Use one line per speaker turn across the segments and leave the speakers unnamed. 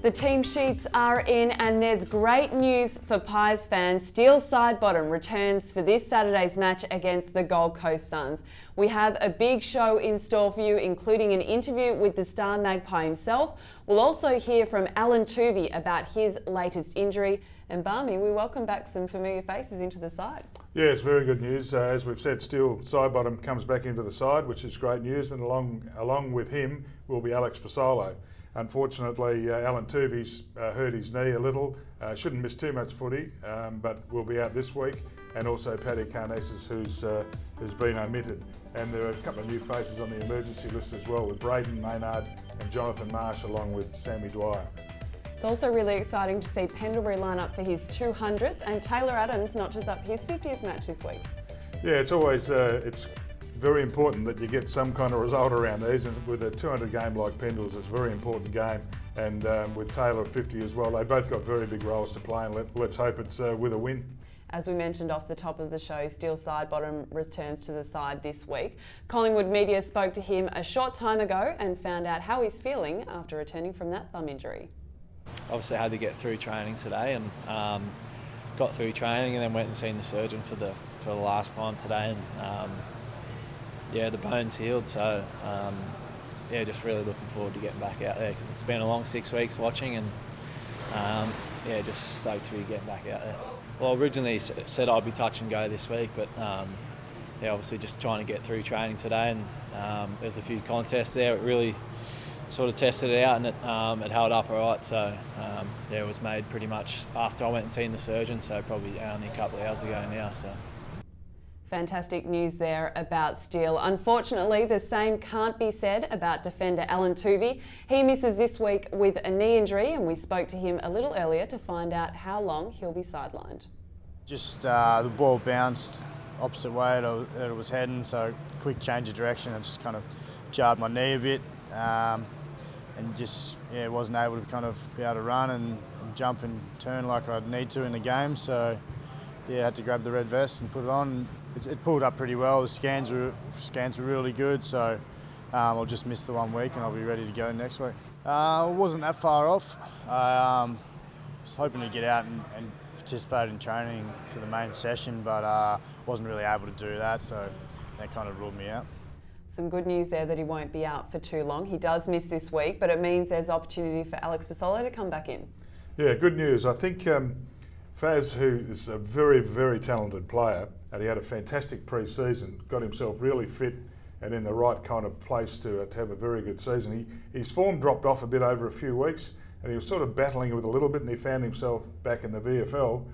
The team sheets are in and there's great news for Pies fans. Steele Sidebottom returns for this Saturday's match against the Gold Coast Suns. We have a big show in store for you, including an interview with the Star Magpie himself. We'll also hear from Alan Toung about his latest injury. And Balme, we welcome back some familiar faces into the side.
Yeah, it's very good news. As we've said, Steele Sidebottom comes back into the side, which is great news, and along with him will be Alex Fasolo. Unfortunately, Alan Toung's hurt his knee a little. Shouldn't miss too much footy, but will be out this week. And also Paddy Carnesis, who's been omitted. And there are a couple of new faces on the emergency list as well, with Braden Maynard and Jonathan Marsh, along with Sammy Dwyer.
It's also really exciting to see Pendlebury line up for his 200th and Taylor Adams notches up his 50th match this week.
Yeah, it's always it's very important that you get some kind of result around these, and with a 200 game like Pendles, it's a very important game, and with Taylor 50 as well, they both got very big roles to play, and let's hope it's with a win.
As we mentioned off the top of the show, Steele Sidebottom returns to the side this week. Collingwood media spoke to him a short time ago and found out how he's feeling after returning from that thumb injury.
Obviously I had to get through training today, and got through training and then went and seen the surgeon for the last time today, and yeah, the bone's healed, so yeah, just really looking forward to getting back out there, because it's been a long 6 weeks watching, and yeah, just stoked to be getting back out there. Well, originally said I'd be touch and go this week, but yeah, obviously just trying to get through training today, and there's a few contests there. It really sort of tested it out, and it held up all right. So yeah, it was made pretty much after I went and seen the surgeon, so probably only a couple of hours ago now. So.
Fantastic news there about Steele. Unfortunately, the same can't be said about defender Alan Toung. He misses this week with a knee injury, and we spoke to him a little earlier to find out how long he'll be sidelined.
Just the ball bounced opposite way that it was heading, so quick change of direction and just kind of jarred my knee a bit, and just wasn't able to kind of be able to run and jump and turn like I'd need to in the game. So yeah, I had to grab the red vest and put it on. It pulled up pretty well. The scans were really good, so I'll just miss the 1 week and I'll be ready to go next week. It wasn't that far off. I was hoping to get out and participate in training for the main session, but wasn't really able to do that, so that kind of ruled me out.
Some good news there that he won't be out for too long. He does miss this week, but it means there's opportunity for Alex Fasolo to come back in.
Yeah, good news. I think Faz, who is a very, very talented player, and he had a fantastic pre-season, got himself really fit and in the right kind of place to have a very good season. His form dropped off a bit over a few weeks, and he was sort of battling with a little bit, and he found himself back in the VFL,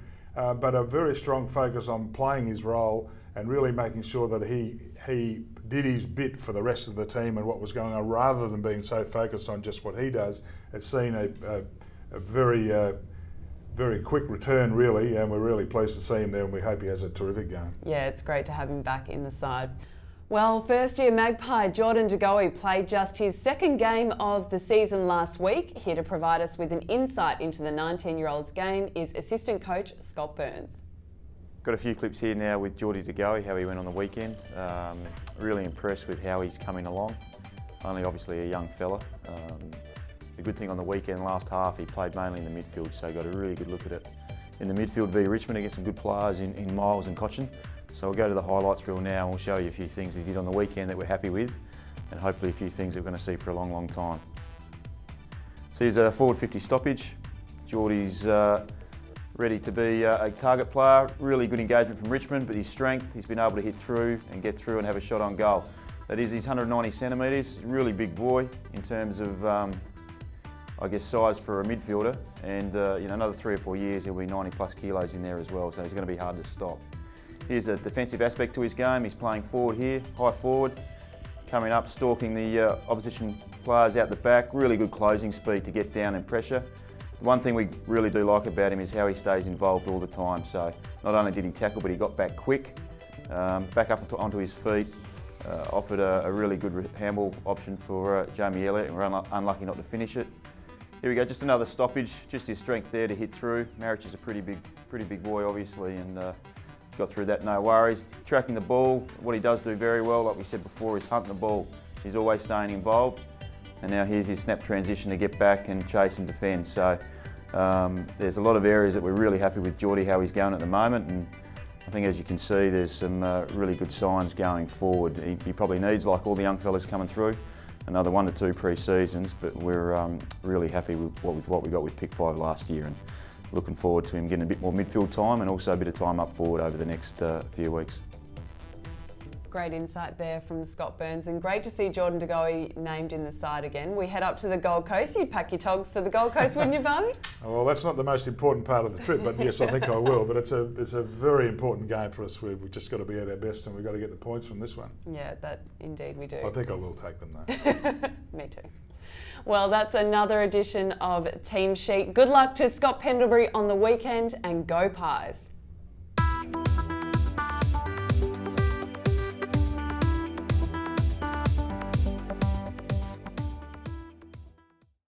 but a very strong focus on playing his role and really making sure that he did his bit for the rest of the team and what was going on, rather than being so focused on just what he does. It's seen a very quick return, really, and we're really pleased to see him there, and we hope he has a terrific game.
Yeah, it's great to have him back in the side. Well, first-year Magpie Jordan De Goey played just his second game of the season last week. Here to provide us with an insight into the 19-year-old's game is assistant coach Scott Burns.
Got a few clips here now with Jordy De Goey, how he went on the weekend. Really impressed with how he's coming along. Only obviously a young fella. The good thing on the weekend, last half, he played mainly in the midfield, so got a really good look at it. In the midfield v Richmond against some good players in Miles and Cochin. So we'll go to the highlights reel now and we'll show you a few things he did on the weekend that we're happy with, and hopefully a few things that we're going to see for a long, long time. So here's a forward 50 stoppage. Geordie's ready to be a target player. Really good engagement from Richmond, but his strength, he's been able to hit through and get through and have a shot on goal. That is, he's 190 centimetres, really big boy in terms of I guess size for a midfielder, and another 3 or 4 years he'll be 90 plus kilos in there as well, so he's going to be hard to stop. Here's a defensive aspect to his game. He's playing forward here, high forward, coming up, stalking the opposition players out the back. Really good closing speed to get down and pressure. The one thing we really do like about him is how he stays involved all the time. So not only did he tackle, but he got back quick, back up onto his feet, offered a really good handball option for Jamie Elliott, and we're unlucky not to finish it. Here we go, just another stoppage, just his strength there to hit through. Marich is a pretty big boy, obviously, and got through that, no worries. Tracking the ball, what he does do very well, like we said before, is hunting the ball. He's always staying involved. and now here's his snap transition to get back and chase and defend. So there's a lot of areas that we're really happy with Geordie, how he's going at the moment, and I think as you can see there's some really good signs going forward. He probably needs, like all the young fellas coming through, another 1 to 2 pre-seasons, but we're really happy with what we got with pick 5 last year, and looking forward to him getting a bit more midfield time and also a bit of time up forward over the next few weeks.
Great insight there from Scott Burns, and great to see Jordan De Goey named in the side again. We head up to the Gold Coast. You'd pack your togs for the Gold Coast, wouldn't you, Balme?
Well, that's not the most important part of the trip, but yes, I think I will. But it's a very important game for us. We've just got to be at our best, and we've got to get the points from this one.
Yeah, that indeed we do.
I think I will take them though.
Me too. Well, that's another edition of Team Sheet. Good luck to Scott Pendlebury on the weekend, and go Pies.